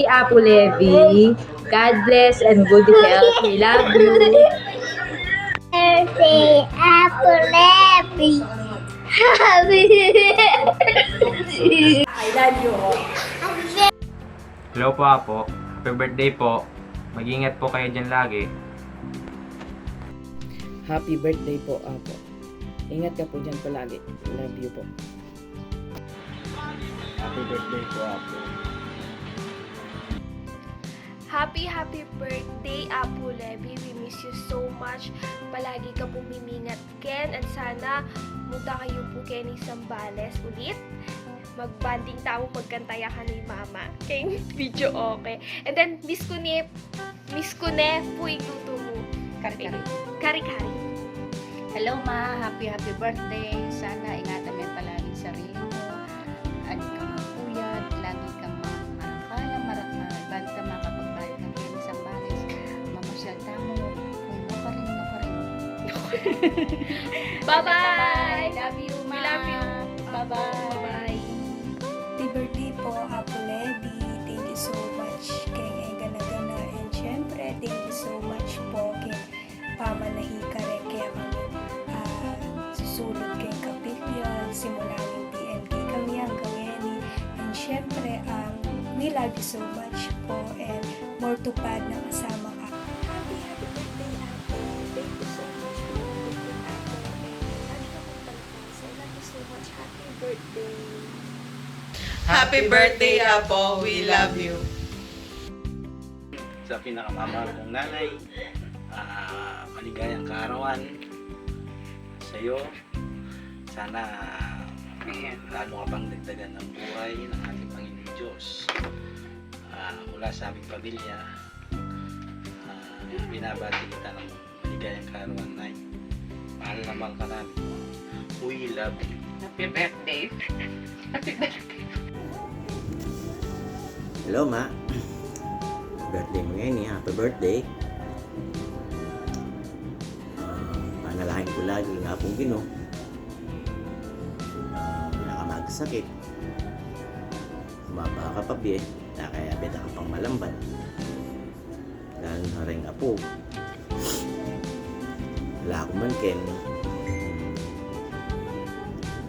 Apo Levi. God bless and good health. We love you. Birthday, Apple Levi. Happy I love you. Hello po Apo. Happy birthday po. Mag-ingat po kayo dyan lagi. Happy birthday po, Apo. Ingat ka po dyan palagi. Love you po. Happy birthday po, Apo. Happy birthday, Apo Levi. We miss you so much. Palagi ka pong mimingat, Ken. At sana munta kayo po Kenny Sambales ulit. Magbanding tao, magkantaya ka ni Mama. Kaya video okay. And then, Miss Kune, po igluto mo. Kari-kari. Hello ma, happy birthday. Sana ingatan mo yung palagi yung sarili mo. Ano ka mapuyat, lagi kang marakala, banta makapagbayad ng Kenny Sambales. Mamasyalta mo, no pa rin. Bye-bye! Love you ma. We love you. Bye-bye. Bye-bye. Happy birthday po, Apo Levi. Thank you so much kay Gana-Gana. And syempre, thank you so much po kay Pamanahi ka rin. Kaya kami susulod kay Kapilyon. Simula ng BNK kami hanggang Eni. And syempre, we love you so much po. And more tupad na kasama ka. Happy birthday, Apo. Thank you so much for everything, Apo. And lagi ka pong talpas. I love you so much. Happy birthday. Happy birthday, Apo. We love you. Sa pinakamamahal kong nanay, maligayang kaarawan sa iyo. Sana lalo ka pang dagdagan ng buhay ng ating Panginoon Diyos. Mula sa aming pamilya, binabati kita ng maligayang kaarawan, Nay. Mahal na mahal ka namin. We love you. Happy birthday. Happy birthday. Hello, Ma. Birthday mo ngayon, happy birthday. Panalangin ko lagi nga pong Gino. Wala ka magsakit. Kumapa ka pa, Bie. Kaya beda ka pang malamban. Lalo na rin apo. Wala ako man, Ken.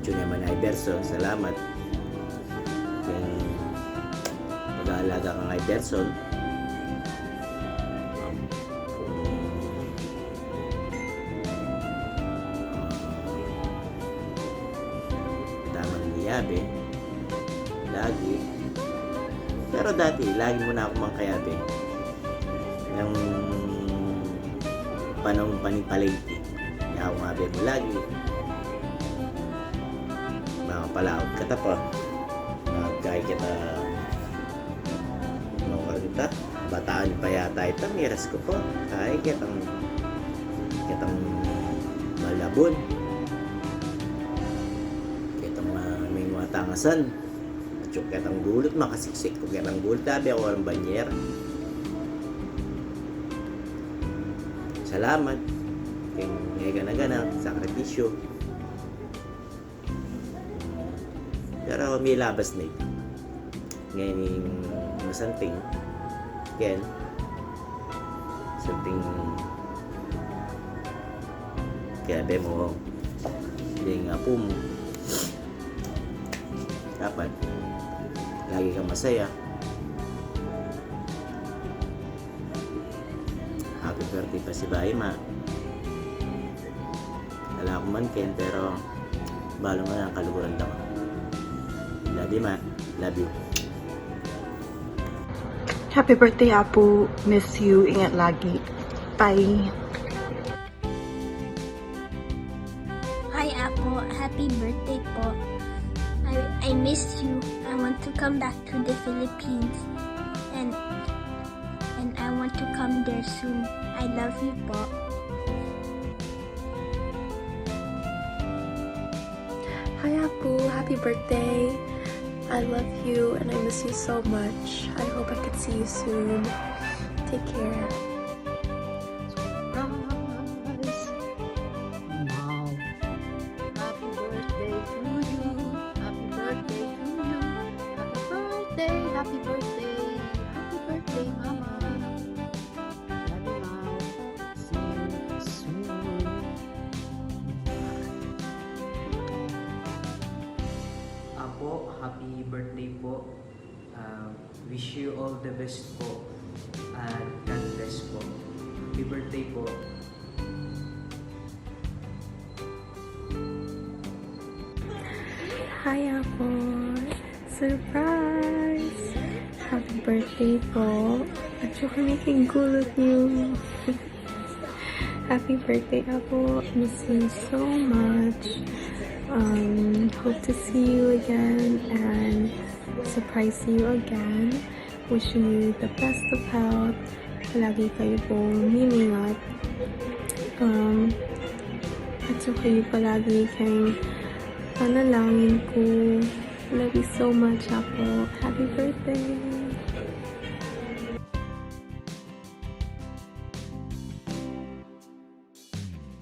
Junior Manay Berson, salamat. Pag-aalaga ka kay Berson, tamang niyabe lagi, pero dati lagi mo na ako mangkayabe ng panong panipaliti. Kaya ako nga mo lagi mga palaot kata pa kahit kita kita bataan pa yata ito miras ko po kahit kitang malabon kitang may mga tangasan at yung kitang gulot makasiksik ko kitang gulot tabi ako ang banyer. Salamat kay gana-gana sakripisyo, pero may labas na ito ngayon yung masanting Ken something kaya be mo hindi nga po mo dapat lagi kang masaya. Happy birthday pa si Bayi, Ma. Wala ko man, Ken, pero balo nga ang kaluguran lang. Love you, Ma. Love you. Happy birthday, Apo. Miss you. Ingat lagi. Bye. Hi, Apo. Happy birthday po. I miss you. I want to come back to the Philippines. And I want to come there soon. I love you po. Hi, Apo. Happy birthday. I love you and I miss you so much. I hope I could see you soon. Take care. Wow. Happy birthday to you. Happy birthday to you. Happy birthday. Happy birthday. happy birthday po. Wish you all the best po. At God bless po. Happy birthday po. Hi, Apple! Surprise! Happy birthday po! At saka may gulot niyo. Happy birthday, Apple! Miss you so much. Hope to see you again and surprise you again. Wishing you the best of health. Palagi kayo po mimingat. At saka kayo palagi kayong panalangin ko. Love you so much, Apple. Happy birthday!